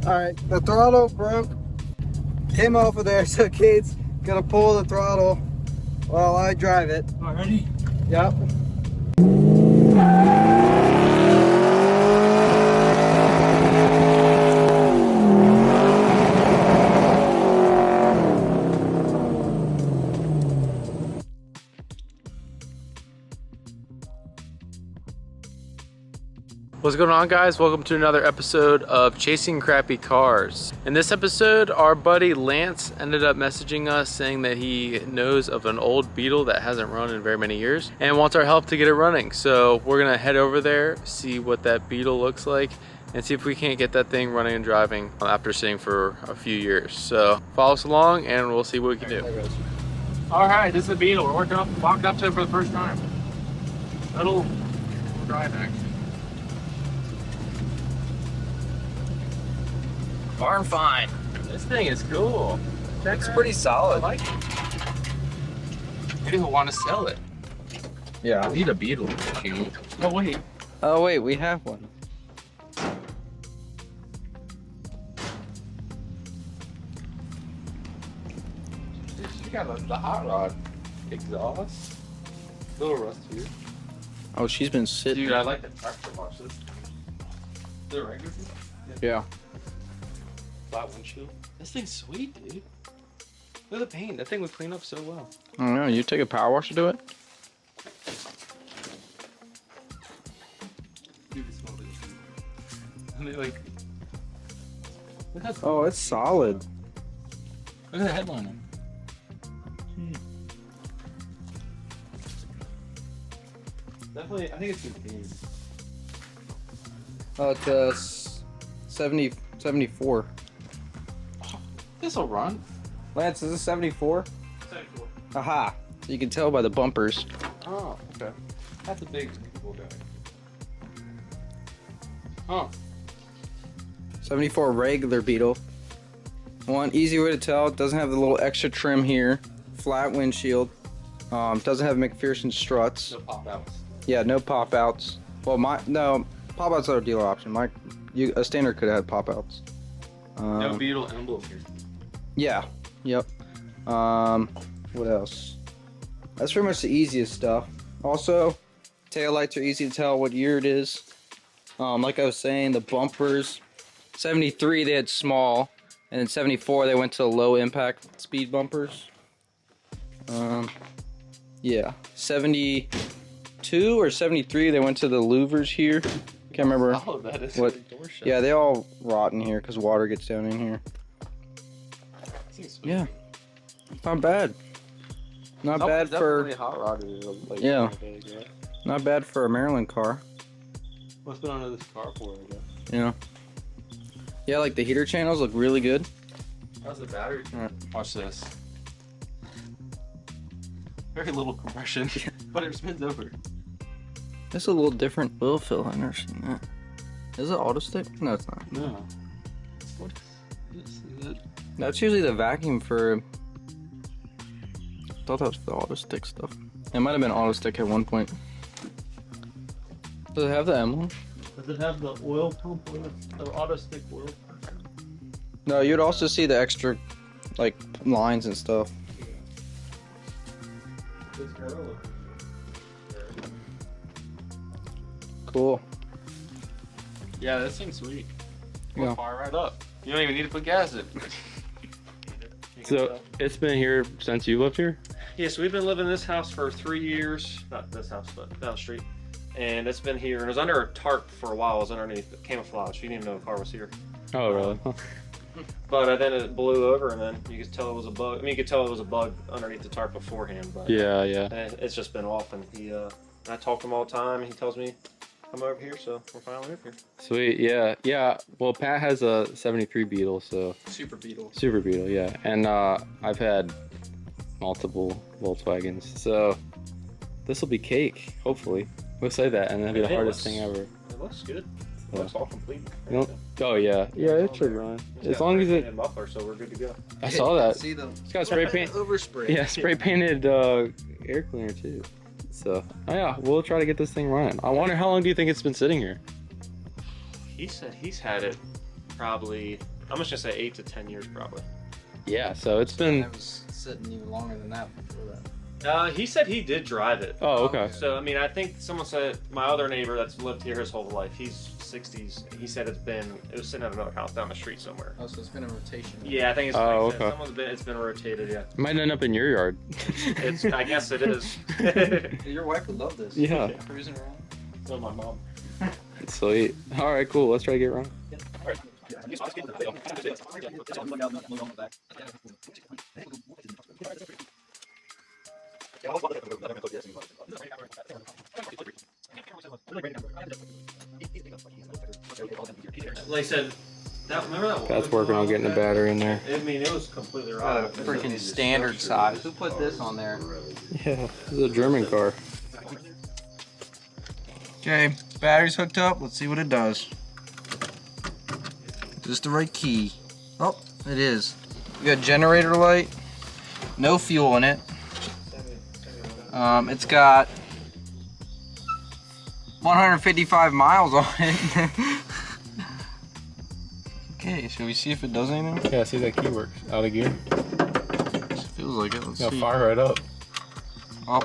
Alright, the throttle broke. Came off of there, so Kate's gonna pull the throttle while I drive it. Already? Yep. What's going on, guys? Welcome to another episode of Chasing Crappy Cars. In this episode, our buddy Lance ended up messaging us saying that he knows of an old Beetle that hasn't run in very many years and wants our help to get it running. So we're gonna head over there, see what that Beetle looks like, and see if we can't get that thing running and driving after sitting for a few years. So follow us along and we'll see what we can do. All right, this is the Beetle. We're walking up to it for the first time. Little drive action. Barn find. This thing is cool. Looks pretty solid. I like it. Maybe he'll want to sell it. Yeah. I need a Beetle. Oh wait. Oh wait, we have one. She got the hot rod exhaust. A little rust here. Oh, she's been sitting. Dude, I like the tractor wash this. The regular? Yeah. Flat windshield. This thing's sweet, dude. Look at the paint. That thing would clean up so well. I don't know, you take a power wash to do it? Dude, it smells like and they like. Look at Oh, it's solid. the headliner. Definitely, I think it's good paint. Oh, it's 74. This'll run. Lance, is this 74? 74. Aha. So you can tell by the bumpers. Oh, okay. That's a big cool guy. Oh. 74 regular Beetle. One easy way to tell, it doesn't have the little extra trim here. Flat windshield. Doesn't have McPherson struts. No pop outs. Yeah, no pop outs. Well, no, pop outs are a dealer option. A standard could have pop outs. No Beetle emblem here. Yeah. Yep. What else? That's pretty much the easiest stuff. Also, taillights are easy to tell what year it is. Like I was saying, the bumpers. 73 they had small, and in 74 they went to low impact speed bumpers. Yeah. 72 or 73 they went to the louvers here. Can't remember. Oh, that is what. Door shut. Yeah, they all rot in here because water gets down in here. Yeah, not bad. Not bad for hot rodded. Like, yeah. Not bad for a Maryland car. What's been under this car for? I guess. Yeah. Yeah, like the heater channels look really good. How's the battery? Alright. Watch this. Very little compression, but it spins over. It's a little different oil fill. I've never seen that. Is it auto stick? No, it's not. No. What is this? Is it? That's usually the vacuum for. I thought that was the auto stick stuff. It might have been auto stick at one point. Does it have the emblem? Does it have the oil pump on it? The auto stick oil pump? No, you'd also see the extra, like, lines and stuff. This girl. Cool. Yeah, this thing's sweet. Yeah. We'll fire right up. You don't even need to put gas in. So it's been here since you lived here? Yeah, so we've been living in this house for 3 years. Not this house, but down the street. And it's been here, and it was under a tarp for a while. It was underneath camouflage. You didn't even know the car was here. Oh, really? But then it blew over, and then you could tell it was a bug. I mean, you could tell it was a bug underneath the tarp beforehand. But Yeah. and it's just been off. And I talk to him all the time, and he tells me come over here, so we're finally over here. Sweet. Yeah. Well, Pat has a 73 Beetle, so Super Beetle. Super Beetle, yeah. And I've had multiple Volkswagens, so this will be cake. Hopefully, we'll say that, and that'll be the hardest thing ever. It looks good. It So. looks all complete. You know? Oh yeah, it should run. As long as it. Muffler, so we're good to go. I saw that. See them. It's got spray paint. Overspray. Yeah, spray painted air cleaner too. So yeah, we'll try to get this thing running. I wonder how long do you think it's been sitting here? He said he's had it probably, I'm just gonna say 8 to 10 years probably. Yeah, so it's been. I was sitting even longer than that before that. He said he did drive it. Oh, okay. So I mean, I think someone said my other neighbor that's lived here his whole life. He's 60s. He said it was sitting at another house down the street somewhere. Oh, so it's been a rotation. Yeah, I think it's. Oh, like okay. It's been rotated. Yeah. Might end up in your yard. I guess it is. Your wife would love this. Yeah. Cruising around. So my mom. Sweet. All right, cool. Let's try to get around. Like I said, remember that? That's working on getting the battery in there. I mean, it was completely wrong. Freaking standard size. Who put this on there? Yeah, this is a German car. Okay, battery's hooked up. Let's see what it does. Is this the right key? Oh, it is. We got generator light. No fuel in it. It's got 155 miles on it. Okay, should we see if it does anything? Yeah, see that key works. Out of gear. Feels like it. Let's Yeah, see. fire right up. Oh.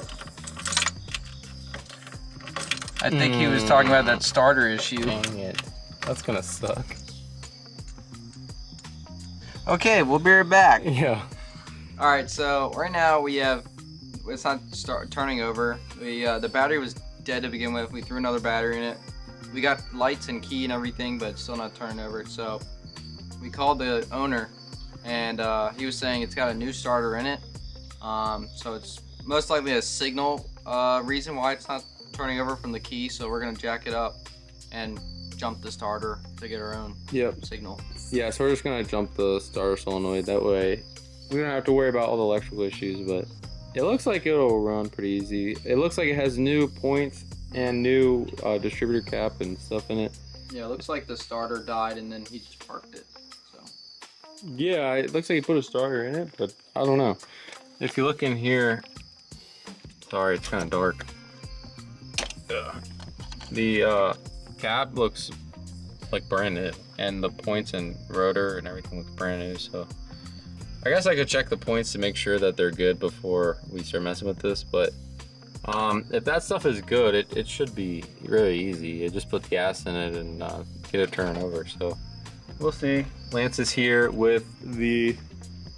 I think he was talking about that starter issue. Dang it. That's gonna suck. Okay, we'll be right back. Yeah. All right, so right now we have, it's not turning over. The battery was dead to begin with. We threw another battery in it. We got lights and key and everything, but it's still not turning over. So we called the owner, and he was saying it's got a new starter in it. So it's most likely a signal reason why it's not turning over from the key. So we're gonna jack it up and jump the starter to get our own signal. Yeah, so we're just gonna jump the starter solenoid. That way we don't have to worry about all the electrical issues, but it looks like it'll run pretty easy. It looks like it has new points and new distributor cap and stuff in it. Yeah, it looks like the starter died and then he just parked it. So Yeah, it looks like he put a starter in it, but I don't know. If you look in here, sorry, it's kind of dark. The cap looks like brand new, and the points and rotor and everything looks brand new. So I guess I could check the points to make sure that they're good before we start messing with this. But if that stuff is good, it should be really easy. You just put the gas in it and get it turning over. So we'll see. Lance is here with the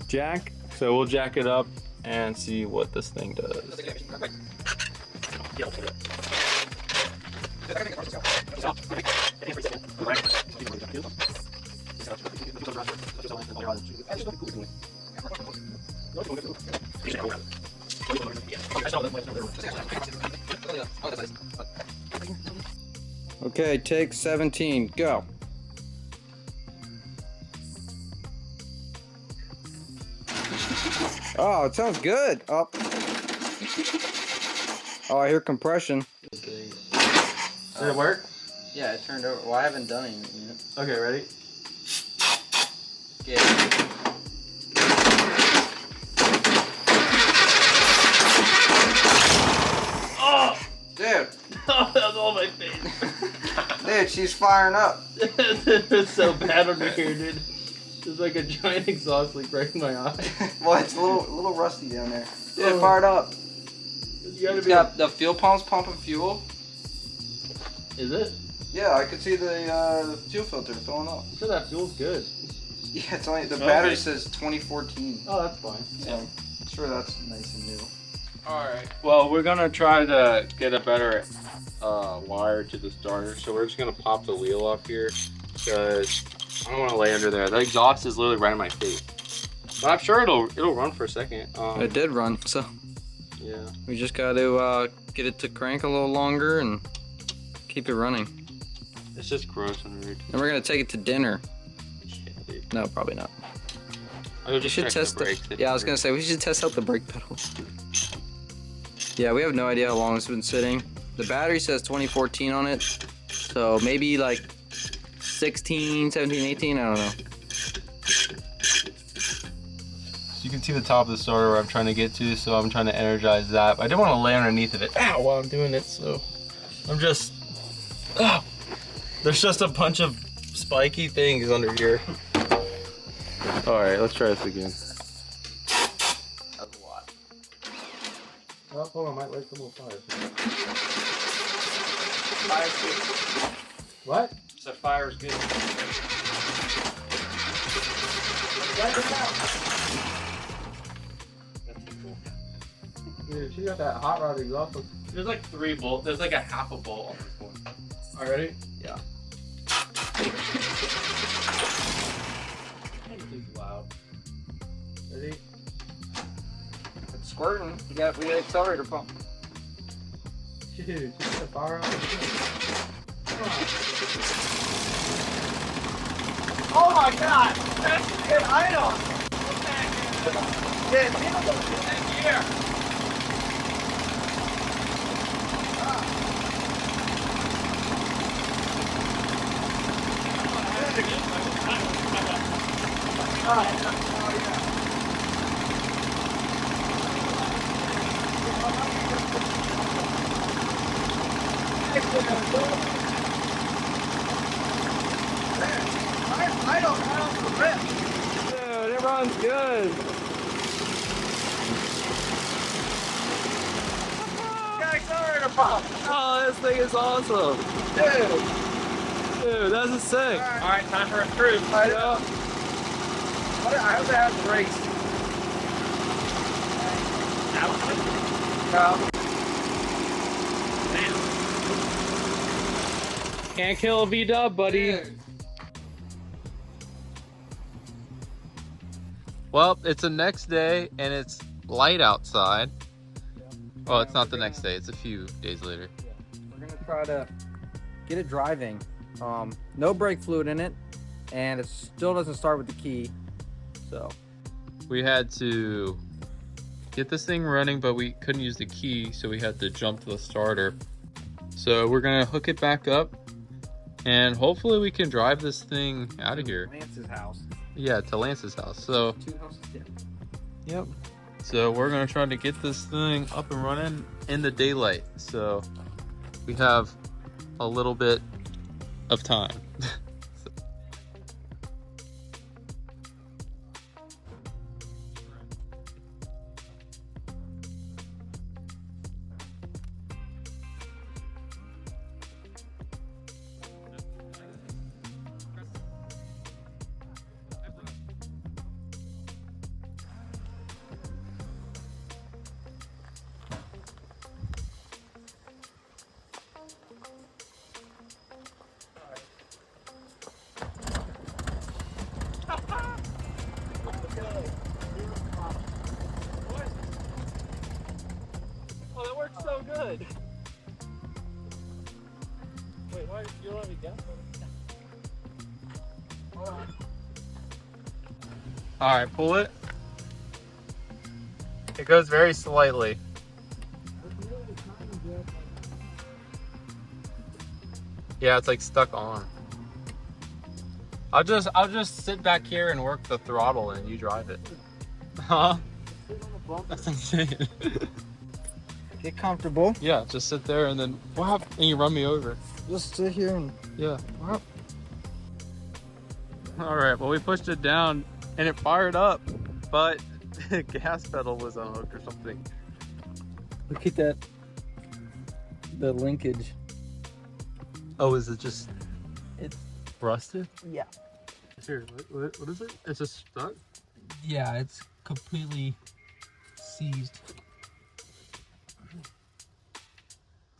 jack, so we'll jack it up and see what this thing does. okay, take 17, go. Oh, it sounds good. Oh, I hear compression. Did it work? Yeah, it turned over. Well, I haven't done anything yet. Okay, ready? Yeah. Oh! Dude, Oh, that was all my face. dude, she's firing up. It's so bad under here, dude. There's like a giant exhaust leak right in my eye. Well, it's a little rusty down there. Dude, it fired up. It's got the fuel pumps pumping fuel. Is it? Yeah, I could see the fuel filter filling up. I'm sure that feels good. Yeah, it's only the Okay. battery says 2014. Oh, that's fine. So I'm sure that's nice and new. Alright, well, we're gonna try to get a better wire to the starter, so we're just gonna pop the wheel off here because I don't want to lay under there. The exhaust is literally right in my face, but I'm sure it'll run for a second. It did run, so Yeah. we just got to get it to crank a little longer and keep it running. It's just gross when we And we're gonna take it to dinner. yeah, dude. No, probably not. I would We just should check test the brakes. Yeah, I was gonna say we should test out the brake pedals. Yeah, we have no idea how long it's been sitting. The battery says 2014 on it, so maybe like 16, 17, 18, I don't know. So you can see the top of the starter where I'm trying to get to, so I'm trying to energize that. I didn't want to lay underneath of it while I'm doing it, so I'm just... there's just a bunch of spiky things under here. Alright, let's try this again. That was a lot. Oh, hold on, I might light some more fire. Fire's good. What? So fire's good. Light it out. That's cool. Dude, she got that hot rod exhaust. There's like 3 bolts. There's like a half a bolt on this one. Already? Yeah. It's loud. Ready? It's squirting. We got accelerator pump. Dude, she got the fire on. Oh my god! That's a good item! Yeah, Beetle in that gear. I don't have the rip. Dude, it runs good. Got accelerator pump. Oh, this thing is awesome. Dude, that's a sick. Alright, time for a cruise. I know. I hope that has brakes. Can't kill a V-dub, buddy. Well, it's the next day and it's light outside. Oh, it's not the next day. It's a few days later. We're gonna try to get it driving. No brake fluid in it, and it still doesn't start with the key. So We had to get this thing running, but we couldn't use the key, so we had to jump to the starter. So we're gonna hook it back up, and hopefully we can drive this thing out of here. Lance's house. Yeah, to Lance's house. So, 2 houses down. yep. So we're gonna try to get this thing up and running in the daylight. So we have a little bit of time. Oh, that works so good. Wait, why you don't let me guess? All right, pull it. It goes very slightly. Yeah, it's like stuck on. I'll just sit back here and work the throttle and you drive it. Huh? That's insane. Get comfortable. Yeah, just sit there and then whap, and you run me over. Just sit here and Yeah. whap. All right, well we pushed it down and it fired up, but the gas pedal was unhooked or something. Look at that. The linkage. Oh, is it just It's rusted? yeah. Here, what is it? It's just stuck? Yeah, it's completely seized.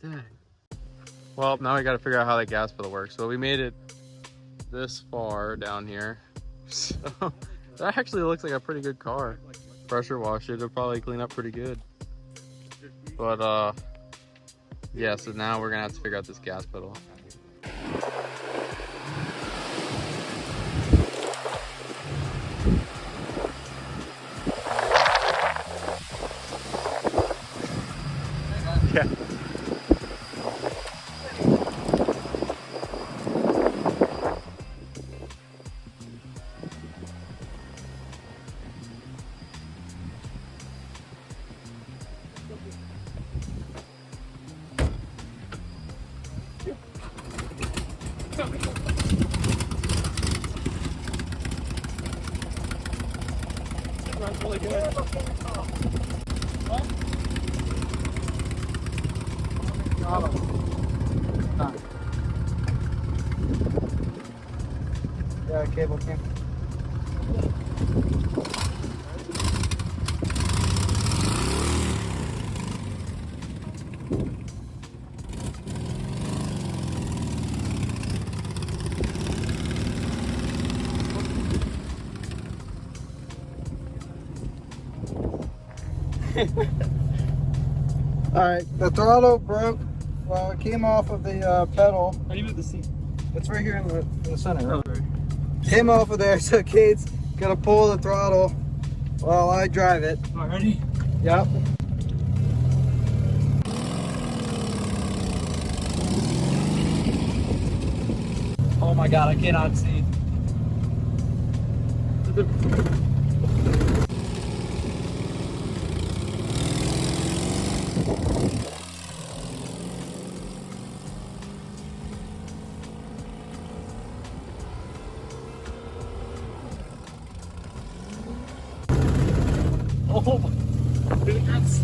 Dang. Well, now we got to figure out how that gas pedal works. So we made it this far down here. So that actually looks like a pretty good car. Pressure wash it, it'll probably clean up pretty good. But yeah, so now we're gonna have to figure out this gas pedal. Yeah. That's really good. Yeah, cable cam. Alright, the throttle broke. Well, it came off of the pedal. How do you move the seat? It's right here in the center. Right? Came off of there, so Kate's gonna pull the throttle while I drive it. Already? Yep. Oh my god, I cannot see. Oh, that's.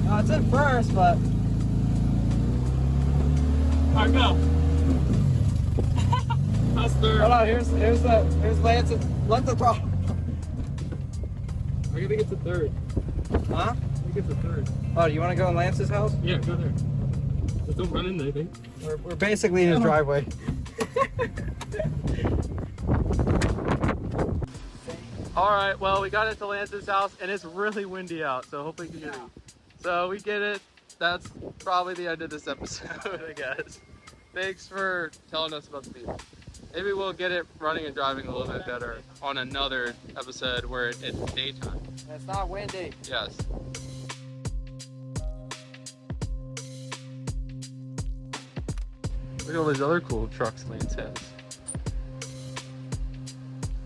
No, it's in first, but. Alright, go. That's third. Hold on, here's Lance. Let the throttle. I gotta get to third. Huh? I get to third. Oh, do you want to go in Lance's house? Yeah, go there. Just don't run into anything. We're basically in his driveway. Alright, well, we got into Lance's house and it's really windy out, so hopefully you can hear me. So we get it. That's probably the end of this episode, I guess. Thanks for telling us about the Beetle. Maybe we'll get it running and driving a little bit better on another episode where it's daytime. It's not windy. Yes. Look at all these other cool trucks Lance has.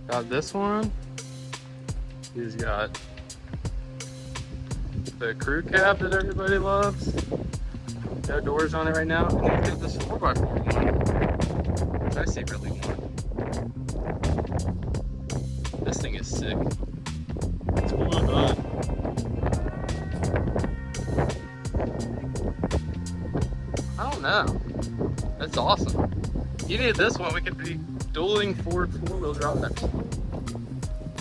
Got this one. He's got the crew cab that everybody loves. No doors on it right now. And then got this 4x4 one, which I secretly want. This thing is sick. It's well done. I don't know. That's awesome. You need this one. We could be dueling Ford 4-wheel drives.